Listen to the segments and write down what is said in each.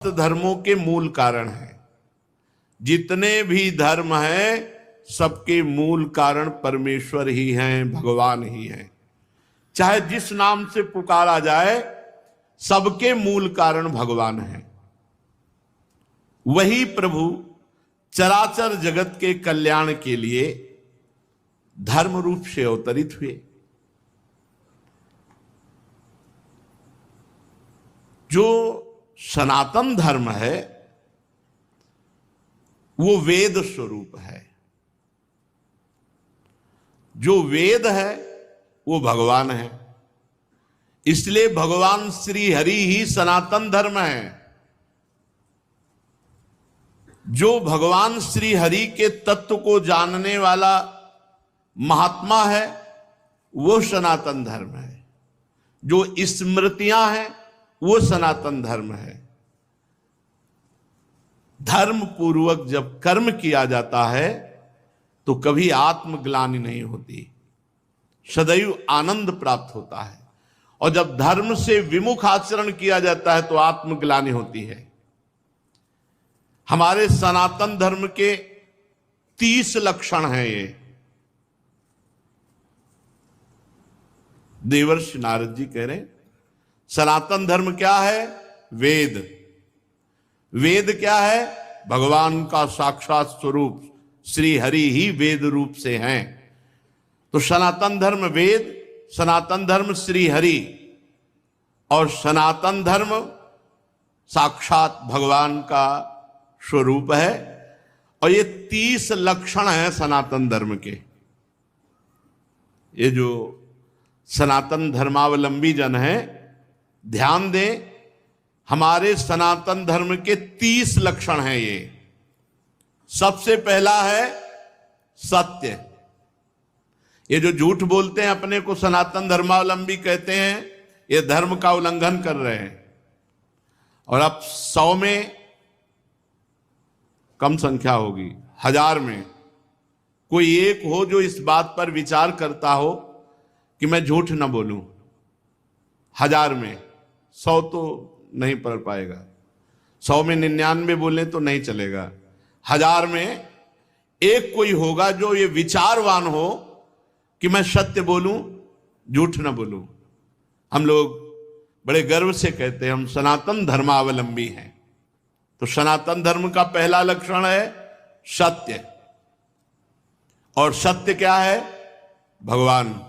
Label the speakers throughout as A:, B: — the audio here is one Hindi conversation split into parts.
A: धर्मों के मूल कारण है। जितने भी धर्म हैं सबके मूल कारण परमेश्वर ही हैं, भगवान ही हैं। चाहे जिस नाम से पुकारा जाए, सबके मूल कारण भगवान हैं। वही प्रभु चराचर जगत के कल्याण के लिए धर्म रूप से अवतरित हुए। जो सनातन धर्म है वो वेद स्वरूप है। जो वेद है वो भगवान है। इसलिए भगवान श्री हरि ही सनातन धर्म है। जो भगवान श्री हरि के तत्व को जानने वाला महात्मा है वो सनातन धर्म है। जो स्मृतियां हैं वो सनातन धर्म है। धर्म पूर्वक जब कर्म किया जाता है तो कभी आत्मग्लानि नहीं होती, सदैव आनंद प्राप्त होता है। और जब धर्म से विमुख आचरण किया जाता है तो आत्मग्लानि होती है। हमारे सनातन धर्म के 30 लक्षण हैं। ये देवर्षि नारद जी कह रहे हैं सनातन धर्म क्या है? वेद। वेद क्या है? भगवान का साक्षात स्वरूप श्री हरि ही वेद रूप से हैं। तो सनातन धर्म वेद, सनातन धर्म श्री हरि और सनातन धर्म साक्षात भगवान का स्वरूप है। और ये 30 लक्षण हैं सनातन धर्म के। ये जो सनातन धर्मावलंबी जन हैं ध्यान दें, हमारे सनातन धर्म के 30 लक्षण हैं। ये सबसे पहला है सत्य। ये जो झूठ बोलते हैं अपने को सनातन धर्मावलंबी कहते हैं, ये धर्म का उल्लंघन कर रहे हैं। और अब 100 में कम संख्या होगी, 1000 में कोई एक हो जो इस बात पर विचार करता हो कि मैं झूठ ना बोलूं। 1000 में 100 तो नहीं पढ़ पाएगा। 100 में 99 बोले तो नहीं चलेगा। 1000 में एक कोई होगा जो ये विचारवान हो कि मैं सत्य बोलूं, झूठ ना बोलूं। हम लोग बड़े गर्व से कहते हैं हम सनातन धर्मावलंबी हैं। तो सनातन धर्म का पहला लक्षण है सत्य। और सत्य क्या है? भगवान।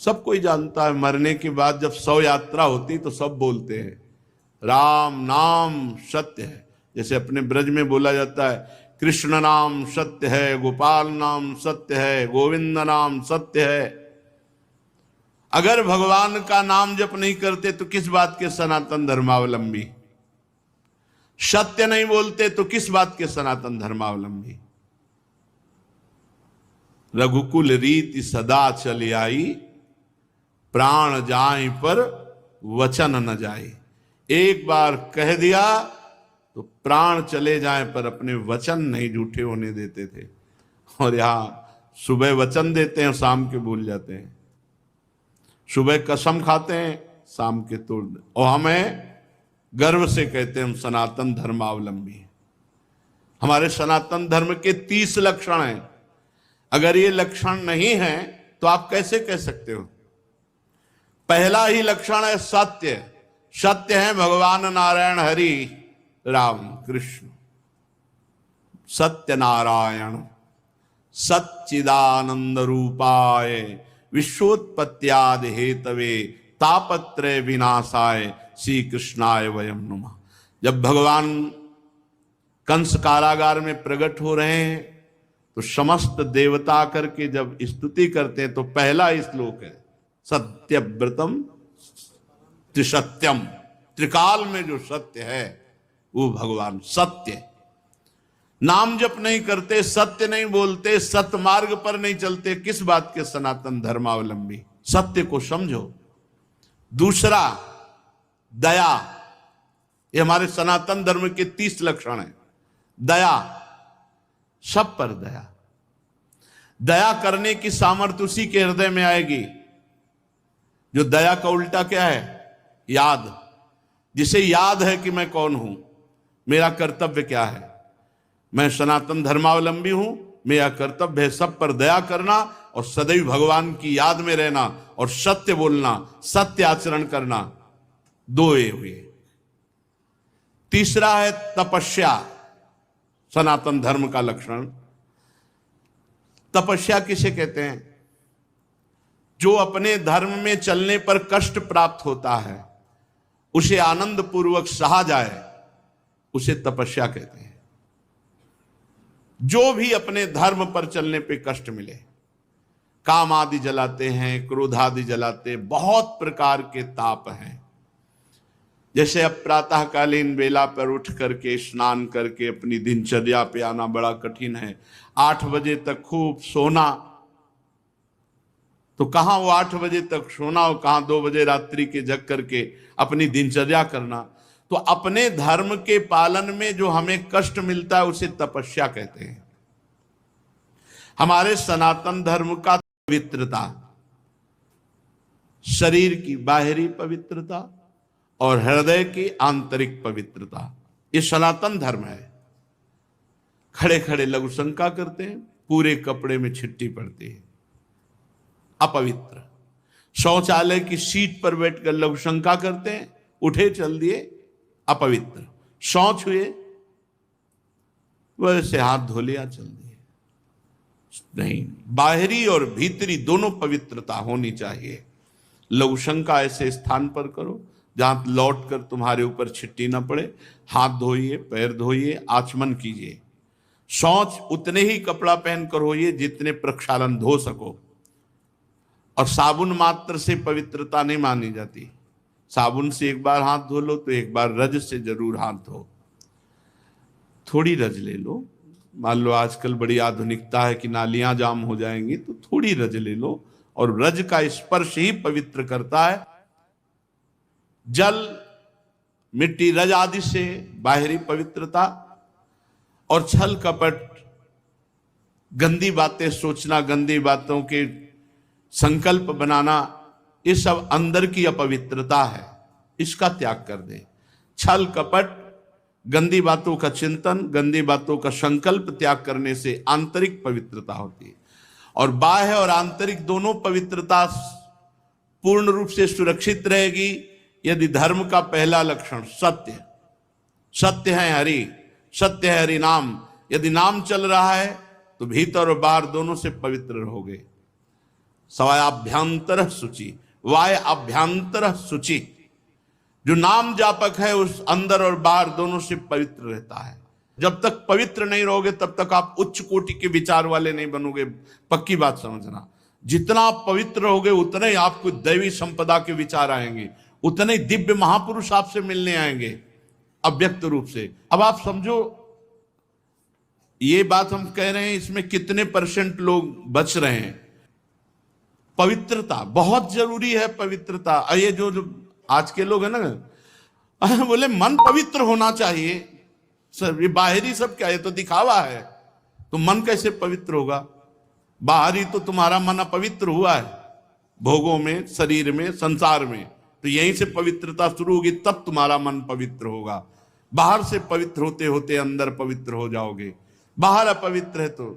A: सब कोई जानता है मरने के बाद जब शव यात्रा होती तो सब बोलते हैं राम नाम सत्य है। जैसे अपने ब्रज में बोला जाता है कृष्ण नाम सत्य है, गोपाल नाम सत्य है, गोविंद नाम सत्य है। अगर भगवान का नाम जप नहीं करते तो किस बात के सनातन धर्मावलंबी? सत्य नहीं बोलते तो किस बात के सनातन धर्मावलंबी? रघुकुल रीति सदा चली आई, प्राण जाए पर वचन न जाए। एक बार कह दिया तो प्राण चले जाए पर अपने वचन नहीं झूठे होने देते थे। और यहां सुबह वचन देते हैं, शाम के भूल जाते हैं। सुबह कसम खाते हैं, शाम के तोड़ दे। और हमें गर्व से कहते हैं हम सनातन धर्मावलंबी हैं। हमारे सनातन धर्म के 30 लक्षण हैं। अगर ये लक्षण नहीं है तो आप कैसे कह सकते हो? पहला ही लक्षण है सत्य। सत्य है भगवान नारायण हरि राम कृष्ण। सत्य नारायण सच्चिदानंद रूपाय विश्वोत्पत्त्यादि हेतवे तापत्रय विनाशाय श्री कृष्णाय वयम नमः। जब भगवान कंस कारागार में प्रकट हो रहे हैं तो समस्त देवता करके जब स्तुति करते हैं तो पहला श्लोक है सत्यव्रतम त्रिसत्यम। त्रिकाल में जो सत्य है वो भगवान सत्य। नाम जप नहीं करते, सत्य नहीं बोलते, सत्य मार्ग पर नहीं चलते, किस बात के सनातन धर्मावलंबी? सत्य को समझो। दूसरा दया। ये हमारे सनातन धर्म के 30 लक्षण हैं। दया, सब पर दया। दया करने की सामर्थ्य उसी के हृदय में आएगी। जो दया का उल्टा क्या है? याद। जिसे याद है कि मैं कौन हूं, मेरा कर्तव्य क्या है। मैं सनातन धर्मावलंबी हूं, मेरा कर्तव्य है सब पर दया करना और सदैव भगवान की याद में रहना और सत्य बोलना, सत्य आचरण करना। दो ये हुए। तीसरा है तपस्या, सनातन धर्म का लक्षण। तपस्या किसे कहते हैं? जो अपने धर्म में चलने पर कष्ट प्राप्त होता है, उसे आनंद पूर्वक सहा जाए, उसे तपस्या कहते हैं। जो भी अपने धर्म पर चलने पे कष्ट मिले, काम आदि जलाते हैं, क्रोध आदि जलाते, बहुत प्रकार के ताप हैं। जैसे अब प्रातःकालीन बेला पर उठ करके स्नान करके अपनी दिनचर्या पे आना बड़ा कठिन है। 8 बजे तक खूब सोना, तो कहां वो 8 बजे तक सोना और कहां 2 बजे रात्रि के जग करके अपनी दिनचर्या करना। तो अपने धर्म के पालन में जो हमें कष्ट मिलता है उसे तपस्या कहते हैं। हमारे सनातन धर्म का पवित्रता, शरीर की बाहरी पवित्रता और हृदय की आंतरिक पवित्रता, ये सनातन धर्म है। खड़े खड़े लघु शंका करते हैं, पूरे कपड़े में छिट्टी पड़ती है, अपवित्र। शौचालय की सीट पर बैठकर लघु शंका करते हैं, उठे चल दिए, अपवित्र। शौच हुए, वैसे हाथ धो लिया चल दिए। नहीं, बाहरी और भीतरी दोनों पवित्रता होनी चाहिए। लघु शंका ऐसे स्थान पर करो जहां लौट कर तुम्हारे ऊपर छिट्टी ना पड़े। हाथ धोइए, पैर धोइए, आचमन कीजिए। शौच उतने ही कपड़ा पहनकर होइए जितने प्रक्षालन धो सको। और साबुन मात्र से पवित्रता नहीं मानी जाती। साबुन से एक बार हाथ धो लो तो एक बार रज से जरूर हाथ धो। थोड़ी रज ले लो, मान लो आजकल बड़ी आधुनिकता है कि नालियां जाम हो जाएंगी, तो थोड़ी रज ले लो, और रज का स्पर्श ही पवित्र करता है। जल, मिट्टी, रज आदि से बाहरी पवित्रता, और छल कपट, गंदी बातें सोचना, गंदी बातों के संकल्प बनाना, ये सब अंदर की अपवित्रता है। इसका त्याग कर दें। छल कपट, गंदी बातों का चिंतन, गंदी बातों का संकल्प त्याग करने से आंतरिक पवित्रता होती है। और बाह्य और आंतरिक दोनों पवित्रता पूर्ण रूप से सुरक्षित रहेगी यदि धर्म का पहला लक्षण सत्य, सत्य है हरि, सत्य है हरि नाम, यदि नाम चल रहा है तो भीतर और बाहर दोनों से पवित्र रहोगे। सवायाभ्यंतर शुचि, वाय अभ्यंतर शुचि। जो नाम जापक है उस अंदर और बाहर दोनों से पवित्र रहता है। जब तक पवित्र नहीं रहोगे तब तक आप उच्च कोटि के विचार वाले नहीं बनोगे। पक्की बात समझना, जितना आप पवित्र रहोगे उतने ही आपको दैवी संपदा के विचार आएंगे, उतने ही दिव्य महापुरुष आपसे मिलने आएंगे अव्यक्त रूप से। अब आप समझो, ये बात हम कह रहे हैं, इसमें कितने % लोग बच रहे हैं। पवित्रता बहुत जरूरी है। पवित्रता, ये जो आज के लोग है ना, बोले मन पवित्र होना चाहिए। सर ये बाहरी सब क्या है, तो दिखावा है। तो मन कैसे पवित्र होगा? बाहरी तो तुम्हारा मन अपवित्र हुआ है, भोगों में, शरीर में, संसार में। तो यहीं से पवित्रता शुरू होगी, तब तुम्हारा मन पवित्र होगा। बाहर से पवित्र होते होते अंदर पवित्र हो जाओगे। बाहर अपवित्र है तो।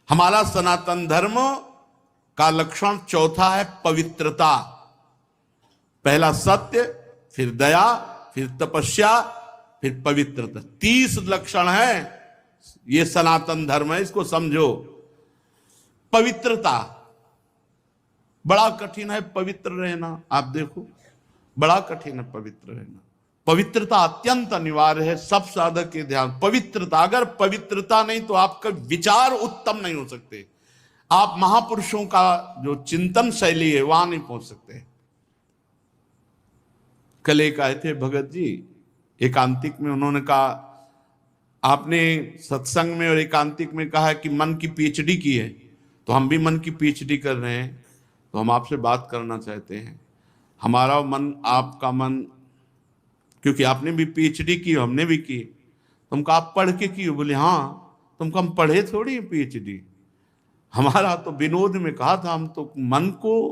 A: हमारा सनातन धर्म का लक्षण चौथा है पवित्रता। पहला सत्य, फिर दया, फिर तपस्या, फिर पवित्रता। 30 लक्षण है। ये सनातन धर्म है, इसको समझो। पवित्रता बड़ा कठिन है पवित्र रहना। आप देखो, बड़ा कठिन है पवित्र रहना। पवित्रता अत्यंत अनिवार्य है। सब साधक के ध्यान, पवित्रता। अगर पवित्रता नहीं तो आपका विचार उत्तम नहीं हो सकते। आप महापुरुषों का जो चिंतन शैली है वहां नहीं पहुंच सकते। कल एक आए थे भगत जी एकांतिक में, उन्होंने कहा, आपने सत्संग में और एकांतिक में कहा है कि मन की पीएचडी की है, तो हम भी मन की पीएचडी कर रहे हैं, तो हम आपसे बात करना चाहते हैं। हमारा मन, आपका मन, क्योंकि आपने भी पीएचडी की, हमने भी की। तुमको आप पढ़ के की? बोले हाँ। तुमको हम पढ़े थोड़ी पीएचडी, हमारा तो विनोद में कहा था, हम तो मन को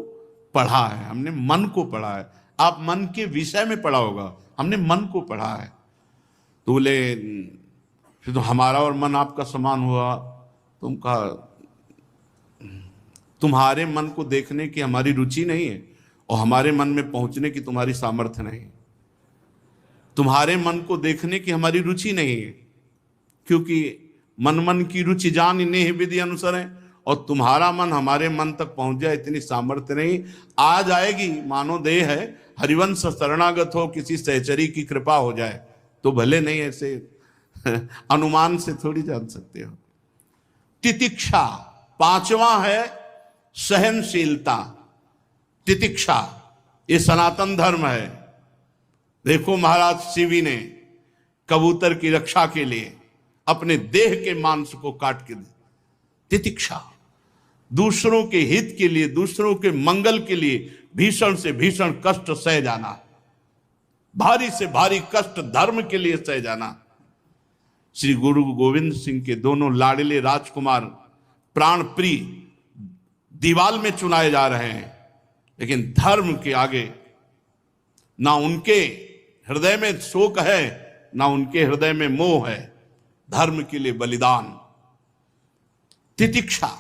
A: पढ़ा है, हमने मन को पढ़ा है। आप मन के विषय में पढ़ा होगा, हमने मन को पढ़ा है। तो बोले फिर तो हमारा और मन आपका समान हुआ। तुम कहा तुम्हारे मन को देखने की हमारी रुचि नहीं है और हमारे मन में पहुंचने की तुम्हारी सामर्थ्य नहीं है। तुम्हारे मन को देखने की हमारी रुचि नहीं है, क्योंकि मन की रुचि जान इन्हें विधि अनुसार है, और तुम्हारा मन हमारे मन तक पहुंच जाए इतनी सामर्थ्य नहीं। आ जाएगी, मानो देह है, हरिवंश शरणागत हो, किसी सहचरी की कृपा हो जाए तो भले, नहीं ऐसे अनुमान से थोड़ी जान सकते हो। तितिक्षा, पांचवा है सहनशीलता। तितिक्षा ये सनातन धर्म है। देखो महाराज शिवी ने कबूतर की रक्षा के लिए अपने देह के मांस को काट के दी। तितिक्षा, दूसरों के हित के लिए, दूसरों के मंगल के लिए भीषण से भीषण कष्ट सह जाना, भारी से भारी कष्ट धर्म के लिए सह जाना। श्री गुरु गोविंद सिंह के दोनों लाडले राजकुमार प्राण प्रिय दीवाल में चुनाए जा रहे हैं, लेकिन धर्म के आगे ना उनके हृदय में शोक है, ना उनके हृदय में मोह है। धर्म के लिए बलिदान। तितिक्षा,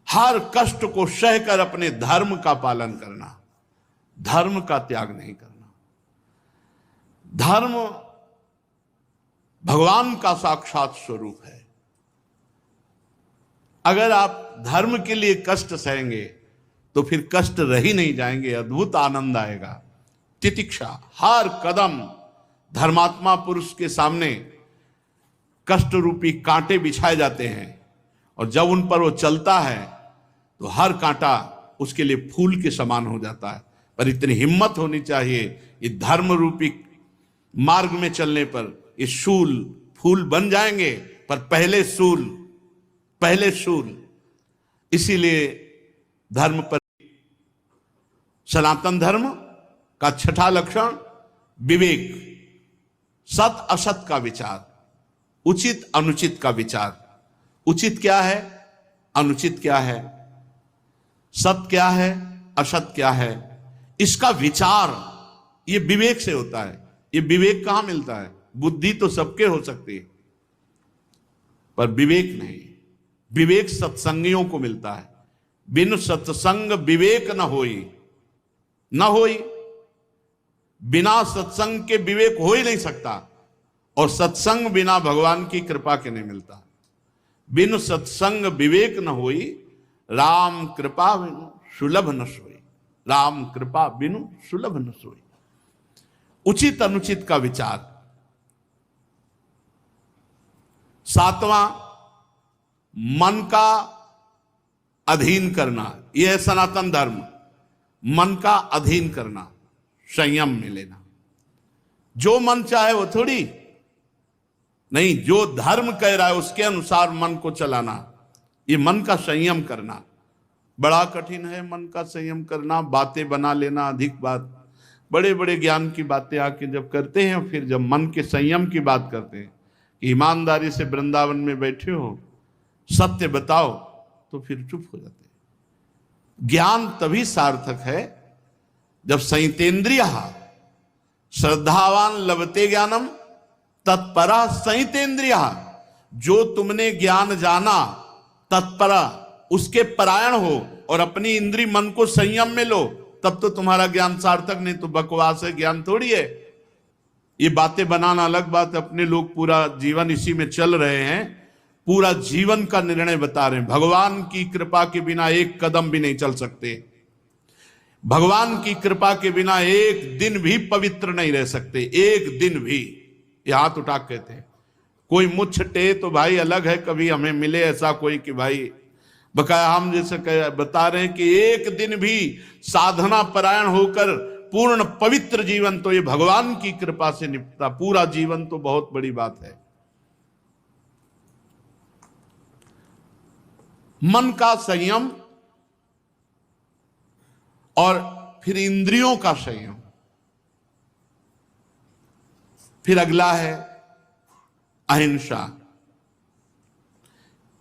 A: हर कष्ट को सहकर अपने धर्म का पालन करना, धर्म का त्याग नहीं करना। धर्म भगवान का साक्षात स्वरूप है। अगर आप धर्म के लिए कष्ट सहेंगे तो फिर कष्ट रह ही नहीं जाएंगे, अद्भुत आनंद आएगा। तितिक्षा, हर कदम धर्मात्मा पुरुष के सामने कष्ट रूपी कांटे बिछाए जाते हैं, और जब उन पर वो चलता है तो हर कांटा उसके लिए फूल के समान हो जाता है। पर इतनी हिम्मत होनी चाहिए, ये धर्म रूपी मार्ग में चलने पर ये शूल फूल बन जाएंगे, पर पहले शूल। इसीलिए धर्म पर, सनातन धर्म का छठा लक्षण विवेक, सत असत का विचार, उचित अनुचित का विचार। उचित क्या है, अनुचित क्या है, सत क्या है, असत क्या है, इसका विचार ये विवेक से होता है। ये विवेक कहां मिलता है? बुद्धि तो सबके हो सकती है, पर विवेक नहीं। विवेक सत्संगियों को मिलता है। बिन सत्संग विवेक न होई। बिना सत्संग के विवेक हो ही नहीं सकता, और सत्संग बिना भगवान की कृपा के नहीं मिलता। बिन सत्संग विवेक न होई, राम कृपा बिनु सुलभ न सोई। राम कृपा बिनु सुलभ न सोई। उचित अनुचित का विचार। सातवां, मन का अधीन करना। यह है सनातन धर्म। मन का अधीन करना, संयम में लेना। जो मन चाहे वो थोड़ी नहीं, जो धर्म कह रहा है उसके अनुसार मन को चलाना, ये मन का संयम करना बड़ा कठिन है। मन का संयम करना, बातें बना लेना, अधिक बात, बड़े बड़े ज्ञान की बातें आके जब करते हैं, फिर जब मन के संयम की बात करते हैं कि ईमानदारी से वृंदावन में बैठे हो, सत्य बताओ, तो फिर चुप हो जाते हैं। ज्ञान तभी सार्थक है जब संयतेन्द्रिय श्रद्धावान लभते ज्ञानम तत्परा संयतेन्द्रिय। जो तुमने ज्ञान जाना, तत्परा उसके परायण हो और अपनी इंद्री मन को संयम में लो, तब तो तुम्हारा ज्ञान सार्थक। नहीं तो बकवास है, ज्ञान थोड़ी है। ये बातें बनाना अलग बात, अपने लोग पूरा जीवन इसी में चल रहे हैं, पूरा जीवन का निर्णय बता रहे हैं। भगवान की कृपा के बिना एक कदम भी नहीं चल सकते। भगवान की कृपा के बिना एक दिन भी पवित्र नहीं रह सकते, एक दिन भी। ये हाथ उठा कहते हैं। कोई मुझ टे तो भाई अलग है, कभी हमें मिले ऐसा कोई कि भाई बकाया हम जैसे बता रहे हैं कि एक दिन भी साधना परायण होकर पूर्ण पवित्र जीवन तो ये भगवान की कृपा से निपटा। पूरा जीवन तो बहुत बड़ी बात है। मन का संयम और फिर इंद्रियों का संयम। फिर अगला है अहिंसा।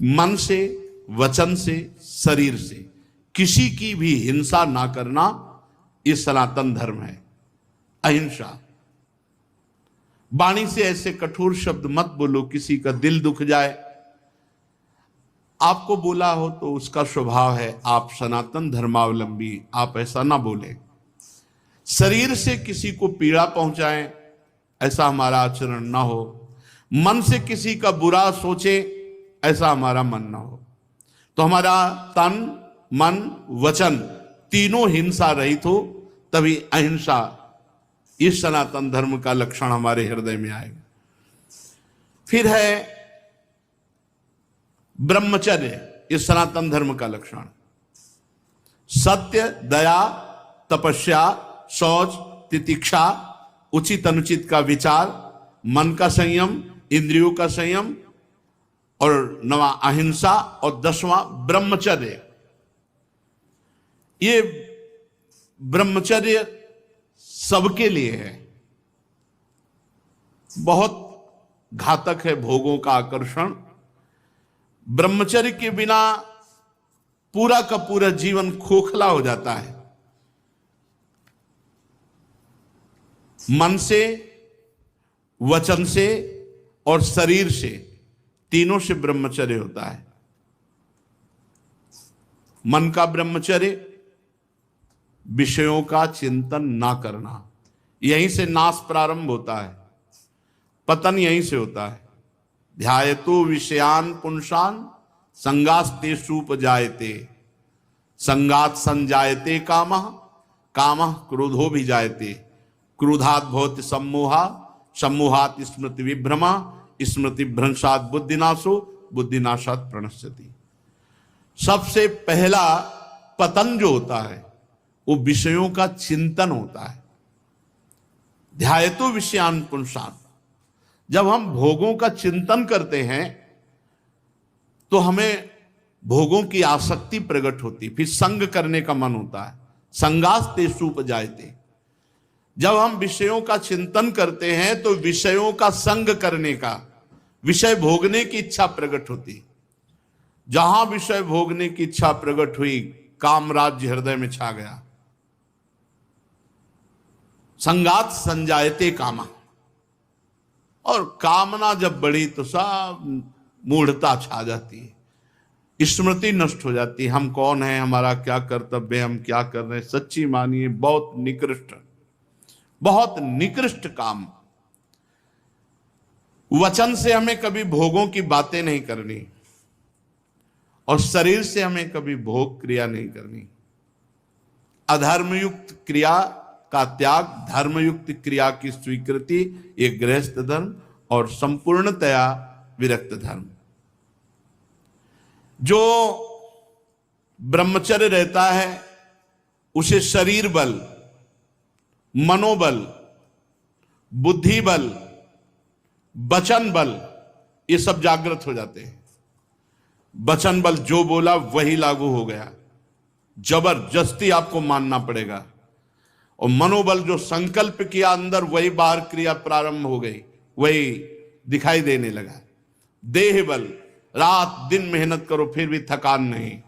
A: मन से, वचन से, शरीर से किसी की भी हिंसा ना करना, ये सनातन धर्म है, अहिंसा। वाणी से ऐसे कठोर शब्द मत बोलो, किसी का दिल दुख जाए। आपको बोला हो तो उसका स्वभाव है, आप सनातन धर्मावलंबी, आप ऐसा ना बोले। शरीर से किसी को पीड़ा पहुंचाएं, ऐसा हमारा आचरण ना हो। मन से किसी का बुरा सोचे, ऐसा हमारा मन ना हो। तो हमारा तन, मन, वचन तीनों हिंसा रहित हो, तभी अहिंसा, इस सनातन धर्म का लक्षण हमारे हृदय में आएगा। फिर है ब्रह्मचर्य, इस सनातन धर्म का लक्षण। सत्य, दया, तपस्या, शौच, तितिक्षा, उचित अनुचित का विचार, मन का संयम, इंद्रियों का संयम, और 9वां अहिंसा, और 10वां ब्रह्मचर्य। ये ब्रह्मचर्य सबके लिए है। बहुत घातक है भोगों का आकर्षण। ब्रह्मचर्य के बिना पूरा का पूरा जीवन खोखला हो जाता है। मन से, वचन से और शरीर से, तीनों से ब्रह्मचर्य होता है। मन का ब्रह्मचर्य, विषयों का चिंतन ना करना, यहीं से नाश प्रारंभ होता है, पतन यहीं से होता है। ध्यायतो विषयान पुंसान संगास्तेषुपजायते, संगात संजायते कामः, कामः क्रोधो भी जायते, क्रोधात् भवति सम्मोहा, सम्मोहात् स्मृति विभ्रमा, स्मृति भ्रंशात् बुद्धिनाशो, बुद्धिनाशात् प्रणश्यति। सबसे पहला पतन जो होता है वो विषयों का चिंतन होता है। ध्यायतो विषयान पुंसान, जब हम भोगों का चिंतन करते हैं तो हमें भोगों की आसक्ति प्रकट होती, फिर संग करने का मन होता है। संगास्तेषुपजायते, जब हम विषयों का चिंतन करते हैं तो विषयों का संग करने का, विषय भोगने की इच्छा प्रकट होती। जहां विषय भोगने की इच्छा प्रकट हुई, काम राज्य हृदय में छा गया। संगात संजायते कामा, और कामना जब बढ़ी तो सब मूढ़ता छा जाती है, स्मृति नष्ट हो जाती है। हम कौन हैं, हमारा क्या कर्तव्य है, हम क्या कर रहे हैं। सच्ची मानिए बहुत निकृष्ट, बहुत निकृष्ट काम। वचन से हमें कभी भोगों की बातें नहीं करनी, और शरीर से हमें कभी भोग क्रिया नहीं करनी। अधर्मयुक्त क्रिया का त्याग, धर्मयुक्त क्रिया की स्वीकृति, ये गृहस्थ धर्म और संपूर्णतया विरक्त धर्म। जो ब्रह्मचर्य रहता है उसे शरीर बल, मनोबल, बुद्धि बल, वचन बल, ये सब जागृत हो जाते हैं। वचन बल, जो बोला वही लागू हो गया, जबरदस्ती आपको मानना पड़ेगा। और मनोबल, जो संकल्प किया अंदर वही बाहर क्रिया प्रारंभ हो गई, वही दिखाई देने लगा। देह बल, रात दिन मेहनत करो फिर भी थकान नहीं।